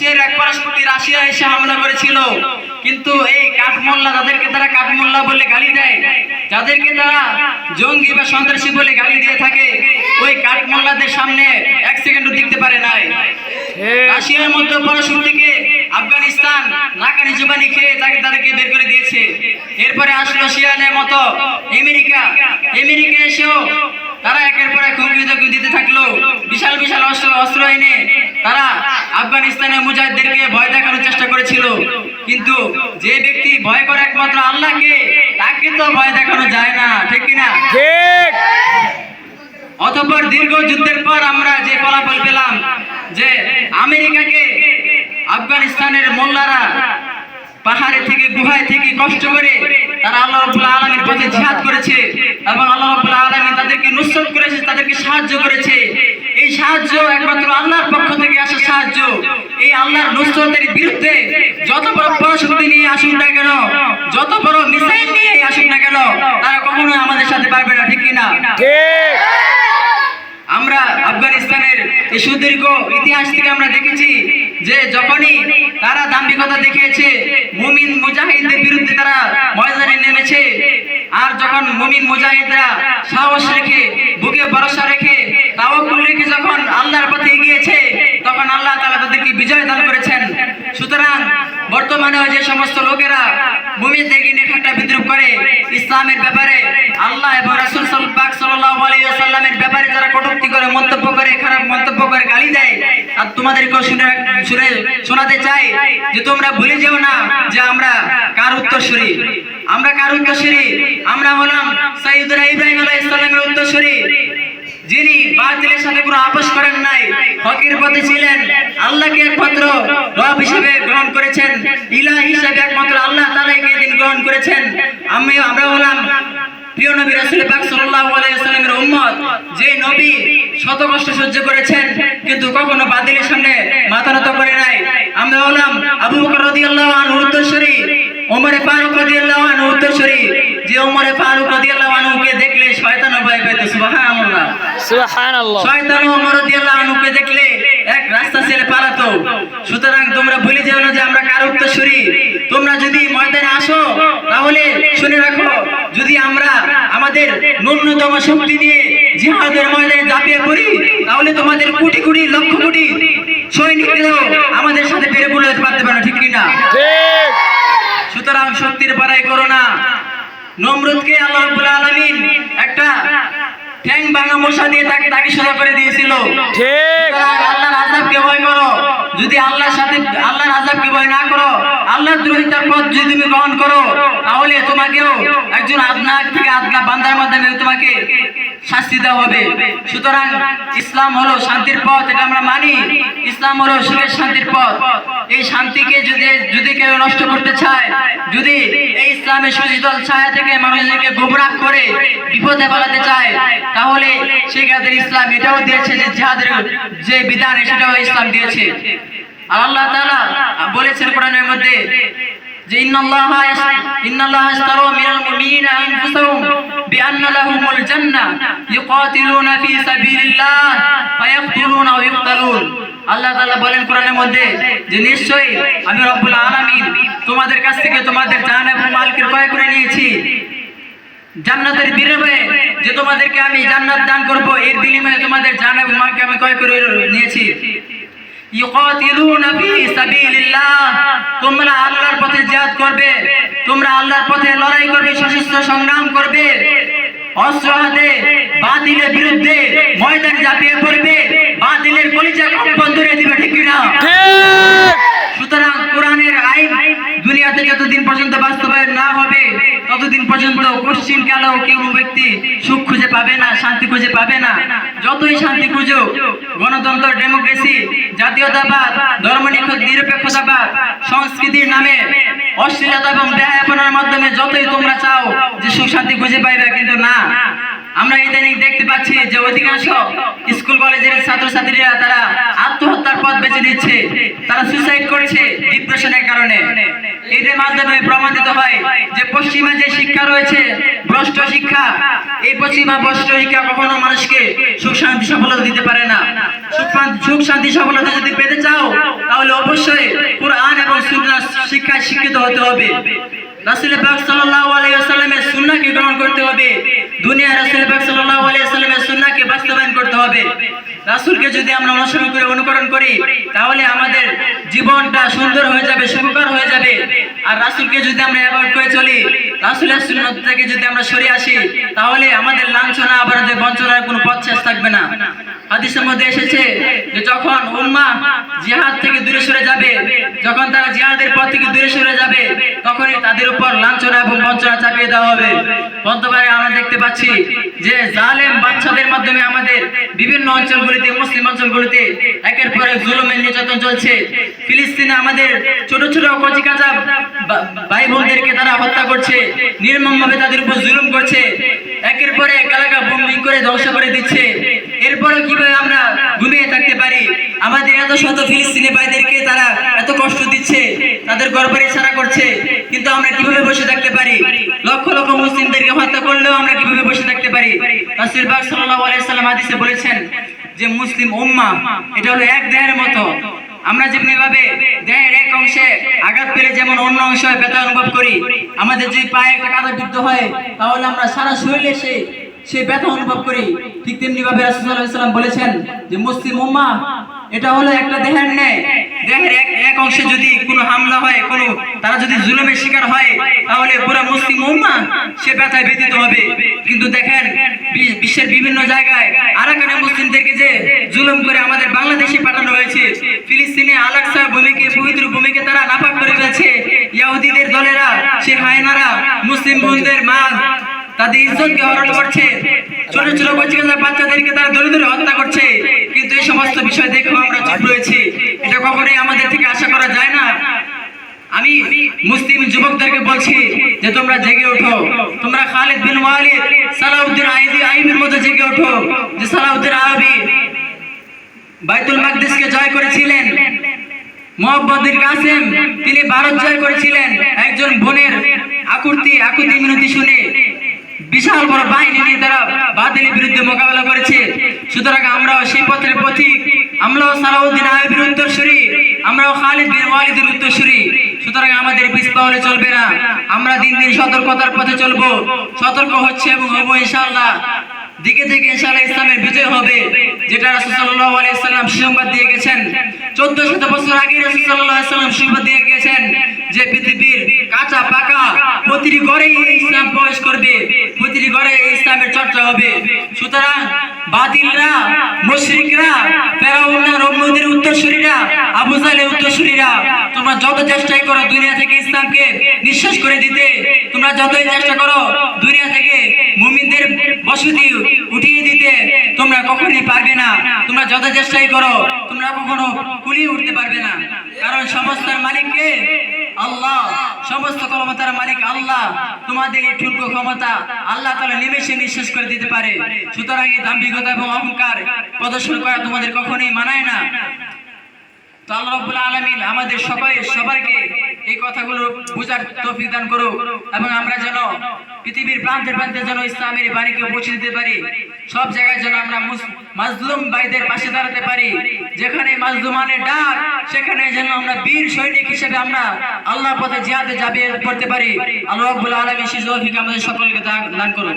বিশ্বের এক পরাশক্তি রাশিয়া এসে হামলা করেছিল, কিন্তু এই কাঠমোল্লা, যাদেরকে তারা কাঠমোল্লা বলে গালি দেয়, যাদেরকে তারা জঙ্গি বা সন্ত্রাসী বলে গালি দিয়ে থাকে, ওই কাঠমোল্লাদের সামনে এক সেকেন্ডও টিকতে পারে নাই। রাশিয়ার মধ্যে পরাশক্তিকে আফগানিস্তান নাকানি জুবানি খেয়ে তাদেরকে বের করে দিয়েছে। এরপরে আসলো রাশিয়ানের মতো আমেরিকা এসেও তারা একের পর এক হুমকি দিতে থাকলো। বিশাল বিশাল অস্ত্র এনে তারা আফগানিস্তানের মুজাহিদদেরকে ভয় দেখানোর চেষ্টা করেছিল, কিন্তু যে ব্যক্তি ভয় করে একমাত্র আল্লাহকে, তাকে তো ভয় দেখানো যায় না, ঠিক কিনা? ঠিক। অতঃপর দীর্ঘ যুদ্ধের পর আমরা যে ফলাফল পেলাম যে আমেরিকাকে আফগানিস্তানের মোল্লারা পাহাড়ে থেকে গুহায় থেকে কষ্ট করে তারা আল্লাহ রাব্বুল আলামিনের পথে জিহাদ করেছে এবং আল্লাহ রাব্বুল আলামিন তাদেরকে নুসরত করেছে, তাদেরকে সাহায্য করেছে। এই সাহায্য একমাত্র আল্লাহর পক্ষ থেকে আসা সাহায্য। এই আল্লাহর নুসরতের বিরুদ্ধে যত বড় পরাশক্তি নিয়ে আসুক না কেন, যত বড় মিসাইল নিয়ে আসুক না কেন, তারা কখনোই আমাদের সাথে পারবে না, ঠিক কিনা? ঠিক। আমরা আফগানিস্তানের এই সুদীর্ঘ ইতিহাস থেকে আমরা দেখেছি যে যখনই তারা দাম্ভিকতা দেখিয়েছে, মুমিন মুজাহিদদের বিরুদ্ধে তারা ময়দানে নেমেছে, আর যখন মুমিন মুজাহিদরা সাহস রেখে, বুকে ভরসা রেখে, তাওয়াক্কুল রেখে যখন আল্লাহর পথে এগিয়েছে, তখন আল্লাহ তাআলা তাদেরকে বিজয় দান করেছেন। সুতরাং বর্তমানে যে সমস্ত লোকেরা মুমিনদেরকে নিয়ে ঠাট্টা বিদ্রুপ করে, ইসলামের ব্যাপারে, আল্লাহ এবং রাসূল সাল্লাল্লাহু আলাইহি ওয়াসাল্লামের ব্যাপারে যারা কটূক্তি করে, মন্তব্য করে, খারাপ মন্তব্য করে, গালি দেয়, আর তোমাদেরকেও শোনাতে চাই যে তোমরা ভুলে যেও না যে আমরা কার উত্তরসূরি। আমরা হলাম সাইয়্যিদুনা ইব্রাহিম আলাইহিস সালামের উত্তরসূরি, যিনি বাতিলের সাথে কোনো আপোষ করেন নাই, হকের পথে ছিলেন, আল্লাহকে একমাত্র রব হিসেবে গ্রহণ করেছেন, ইলাহ হিসেবে একমাত্র আল্লাহ তাআলাকে তিনি গ্রহণ করেছেন। আমরা হলাম প্রিয় নবী রাসূল পাক সাল্লাল্লাহু আলাইহি ওয়াসাল্লামের উম্মত, যে নবী শত কষ্ট সহ্য করেছেন কিন্তু কখনো বাতিলের সামনে মাথা নত করে নাই। আমরা হলাম আবু বকর রাদিয়াল্লাহু আনহুর উত্তরসূরি, ওমর ফারুক রাদিয়াল্লাহু আনহুর উত্তরসূরি, যে ওমর ফারুক রাদিয়াল্লাহু আনহুকে দেখলে শয়তান ভয় পেত। সুবহানাল্লাহ, সুবহানাল্লাহ। শয়তান ওমর রাদিয়াল্লাহু আনহুকে দেখলে এক রাস্তা ছেড়ে পালাতো। সুতরাং তোমরা ভুলে যেও না যে আমরা কার উত্তরসূরি। তোমরা যদি ময়দানে আসো তাহলে শুনে রাখো, যদি আমরা আমাদের ন্যূনতম শক্তি নিয়ে জিহাদের ময়দানে ঝাঁপিয়ে পড়ি, তাহলে তোমাদের কোটি কোটি লক্ষ কোটি সৈনিকদেরও আমাদের সাথে পেরে পড়তে পারতে পারে, ঠিক কিনা? ঠিক। সুতরাং শক্তির বড়াই করো না। নমরুদকে আল্লাহ রাব্বুল আলামিন একটা ঠ্যাং ভাঙা মশা দিয়ে তাকে সোজা করে দিয়েছিল। ঠিক। আল্লাহর আযাবকে ভয় করো। যদি আল্লাহর আযাবকে ভয় না করো, আল্লাহর দ্রোহিতার পথ যদি তুমি গ্রহণ করো, তাহলে তোমাকেও একজন আদনাক থেকে আদনা বান্দার মাধ্যমে তোমাকে শাস্তি দেওয়া হবে। সুতরাং ইসলাম হলো শান্তির পথ, এটা আমরা মানি। ইসলাম হলো সুখের শান্তির পথ। এই শান্তিকে যদি কেউ নষ্ট করতে চায়, যদি এই ইসলামের সুশীতল ছায়া থেকে মানুষদেরকে গোমরাহ করে বিপদে ফেলাতে চায়, তাহলে সেই ক্ষেত্রে ইসলাম এটাও দিয়েছে যে জিহাদের যে বিধান, সেটাও ইসলাম দিয়েছে। আর আল্লাহ তাআলা বলেছেন কোরআনের মধ্যে যে ইন্নাল্লাহা ইশতারা মিনাল মুমিনিনা আনফুসাহুম বিআন্না লাহুমুল জান্নাহ ইউকাতিলুনা ফি সাবিলিল্লাহ ফায়াকতুলুনা ওয়া ইউকতালুন। আল্লাহ তাআলা বলেন কোরআনের মধ্যে যে নিশ্চয়ই আমি রব্বুল আলামিন তোমাদের কাছ থেকে তোমাদের জান এবং মালকে ক্রয় করে নিয়েছি জান্নাতের বিনিময়ে, যে তোমাদেরকে আমি জান্নাত দান করব, এর বিনিময়ে তোমাদের জান এবং মালকে আমি ক্রয় করে নিয়েছি। ইউকাতিলুনা ফি সাবিলিল্লাহ, তোমরা আল্লাহর পথে জিহাদ করবে, তোমরা আল্লাহর পথে লড়াই করবে, সশস্ত্র সংগ্রাম করবে, অস্ত্র হাতে বাতিলের বিরুদ্ধে ময়দানে ঝাঁপিয়ে পড়বে, বাতিলের কলিজা কম্পন ধরে দিবে, ঠিক কিনা? ঠিক। সুতরাং কোরআনের আইন দুনিয়াতে যতদিন পর্যন্ত বাস্তবায়ন না হবে, ততদিন পর্যন্ত পশ্চিম কালেও কেউ ব্যক্তি সুখ খুঁজে পাবে না, শান্তি খুঁজে পাবে না। যতই শান্তি খুঁজুক, গণতন্ত্র, ডেমোক্রেসি, জাতীয়তাবাদ, ধর্মনিরপেক্ষতাবাদ, সংস্কৃতির নামে অশ্লীলতা এবং বেহায়াপনার মাধ্যমে যতই তোমরা চাও যে সুখ শান্তি খুঁজে পাইবে, কিন্তু না। আমরা ইদানিং দেখতে পাচ্ছি যে অধিকাংশ স্কুল কলেজের ছাত্রছাত্রীরা তারা আত্মহত্যার পথ বেছে নিচ্ছে, তারা সুইসাইড করছে ডিপ্রেশনের কারণে। এদের মাধ্যমে প্রমাণিত হয় যে পশ্চিমা যে শিক্ষা রয়েছে ভ্রষ্ট শিক্ষা, এই পশ্চিমা ভ্রষ্ট শিক্ষা কখনো মানুষকে সুখ শান্তি সফলতা দিতে পারে না। সুখ শান্তি সফলতা যদি পেতে চাও তাহলে অবশ্যই কুরআন এবং সুন্নাহ শিক্ষায় শিক্ষিত হতে হবে। রাসূল পাক সাল্লাল্লাহু আলাইহি ওয়াসাল্লামের সুন্নাহকে গ্রহণ করতে হবে। দুনিয়ায় রাসূল পাক সাল্লাল্লাহু আলাইহি ওয়াসাল্লামের সুন্নাহকে বাস্তবায়ন করতে হবে। রাসূলকে যদি আমরা অনুসরণ করে অনুকরণ করি তাহলে আমাদের জীবনটা সুন্দর হয়ে যাবে, সুখকর হয়ে যাবে। আর রাসূলকে যদি আমরা অ্যাভয়েড করে চলি, রাসূলের সুন্নাত থেকে যদি আমরা সরে আসি তাহলে আমাদের লাঞ্ছনা অপরাধে বঞ্চনার কোনো পথ শেষ থাকবে না। হাদিসের মধ্যে এসেছে যে যখন উম্মাহ জিহাদ থেকে দূরে সরে যাবে, যখন তারা জিহাদের পথ থেকে দূরে সরে যাবে, তখনই তাদের উপর লাঞ্ছনা এবং বঞ্চনা চাপিয়ে দেওয়া হবে। বর্তমানে আমরা দেখতে পাচ্ছি যে জালেম বাদশাদের মাধ্যমে আমাদের বিভিন্ন অঞ্চলগুলিতে, মুসলিম অঞ্চলগুলিতে একের পর এক জুলুমের নির্যাতন চলছে। ফিলিস্তিনে আমাদের ছোট ছোট কচিকাঁচা ভাই বোনদেরকে তারা হত্যা করছে, নির্মমভাবে তাদের উপর জুলুম করছে, একের পর এক এলাকা বোমবিং করে ধ্বংস করে দিচ্ছে। এরপরে কিভাবে আমরা ঘুমিয়ে থাকতে পারি? আমাদের এত শত ফিলিস্তিনি ভাইদেরকে তারা এত কষ্ট দিচ্ছে, তাদের ঘরবাড়ি ছাড়া করছে, কিন্তু আমরা কিভাবে বসে থাকতে পারি? লক্ষ লক্ষ মুসলিমদেরকে হত্যা করলেও আমরা কিভাবে বসে থাকতে পারি? রাসূল পাক সাল্লাল্লাহু আলাইহি ওয়াসাল্লাম হাদিসে বলেছেন যে মুসলিম উম্মাহ এটা হলো এক দেহের মতো। আমরা যেমনি ভাবে দেহের এক অংশে আঘাত পেলে যেমন অন্য অংশে ব্যথা অনুভব করি, আমাদের যদি পায়ে একটা কাদা বিদ্ধ হয় তাহলে আমরা সারা শরীরে সেই ব্যথা অনুভব করি। ঠিক তেমনি ভাবে রাসূল সাল্লাল্লাহু আলাইহি ওয়াসাল্লাম বলেছেন যে মুসলিম উম্মাহ এটা হলো একটা দেহের ন্যায়। দেহের এক অংশে যদি কোনো হামলা হয়, কোনো তারা যদি জুলুমের শিকার হয় তাহলে পুরো মুসলিম উম্মাহ সে ব্যথায় ব্যথিত হবে। কিন্তু দেখেন বিশ্বের বিভিন্ন জায়গায় আরাকানে মুসলিমদেরকে যে জুলুম করে আমাদের বাংলাদেশে পাঠানো হয়েছে, ফিলিস্তিনে আল-আকসা ভূমিকে, পবিত্র ভূমিকে তারা নাপাক করে ফেলেছে। ইহুদিদের দলেরা, সে হায়নারা মুসলিম বোনদের মা তাদের ইজ্জতকে হরণ করছে, ছোট ছোট বাচ্চাদেরকে তারা ধরে ধরে হত্যা করছে। কিন্তু এই সমস্ত বিষয় দেখে আমরা চুপ রয়েছি, এটা কখনোই আমাদের থেকে আশা করা যায় না। আমি মুসলিম যুবকদেরকে বলছি যে তোমরা জেগে ওঠো, তোমরা খালিদ বিন ওয়ালিদ, সালাউদ্দিন আইবির মতো জেগে ওঠো। যে সালাউদ্দিন আইবি বাইতুল মাকদিসকে জয় করেছিলেন, মুহাম্মদ বিন কাসেম তিনি ভারত জয় করেছিলেন। একজন বোনের আকুতি মিনতি শুনে বিশাল বড় বাহিনী নিয়ে তারা বাতিলের বিরুদ্ধে মোকাবেলা করেছে। সুতরাং আমরাও সেই পথের পথিক, আমরাও সালাউদ্দিন আইবির উত্তরসূরি, আমরাও খালিদ বিন ওয়ালিদের উত্তরসূরি। সুতরাং আমাদের পিছপা হলে চলবে না, আমরা দিন দিন সতর্কতার পথে চলবো, সতর্ক হচ্ছে এবং হবো ইনশাআল্লাহ। দিকে থেকে ইনশাআল্লাহ ইসলামের বিজয় হবে, যেটা রাসূল সাল্লাল্লাহু আলাইহি ওয়াসাল্লাম সুসংবাদ দিয়ে গেছেন। 1400 বছর আগে রাসূল সাল্লাল্লাহু আলাইহি ওয়াসাল্লাম সুসংবাদ দিয়ে গেছেন যে পৃথিবীর কাঁচা পাকা প্রতিটি ঘরে ইসলাম প্রবেশ করবে, প্রতিটি ঘরে ইসলামের চর্চা হবে। সুতরাং বাতিলরা, মুশরিকরা, ফেরাউনরা, নমরুদের উত্তরসূরিরা, আবু জাহেলের উত্তরসূরিরা, তোমরা যত চেষ্টাই করো দুনিয়া থেকে ইসলামকে নিঃশেষ করে দিতে, তোমরা যতই চেষ্টা করো দুনিয়া থেকে মুমিনদের বসতি উঠিয়ে দিতে, তোমরা কখনোই পারবে না। তোমরা যত চেষ্টাই করো তোমরা কখনো কুলিয়ে উঠতে পারবে না। কারণ সমস্ত মালিককে আল্লাহ, সমস্ত ক্ষমতার মালিক আল্লাহ। তোমাদের এই ঠুনকো ক্ষমতা আল্লাহ তাআলা নিমেষে নিঃশেষ করে দিতে পারে। সুতরাং এই দাম্ভিকতা এবং অহংকার প্রদর্শন করা তোমাদের কখনোই মানায় না। তো আল্লাহ রাব্বুল আলামিন আমাদের সবাইকে এই কথাগুলো বুঝার তৌফিক দান করুক, এবং আমরা যেন পৃথিবীর প্রান্তে প্রান্তে যেন ইসলামের বাণীকে পৌঁছে দিতে পারি। সব জায়গায় যেন আমরা মাজলুম ভাইদের পাশে দাঁড়াতে পারি। যেখানে মাজলুমানের ডাক, সেখানে যেন আমরা বীর সৈনিক হিসেবে আমরা আল্লাহর পথে জিহাদে ঝাঁপিয়ে পড়তে পারি। আল্লাহ রাব্বুল আলামিন সেই তৌফিক আমাদের সকলকে দান করুন।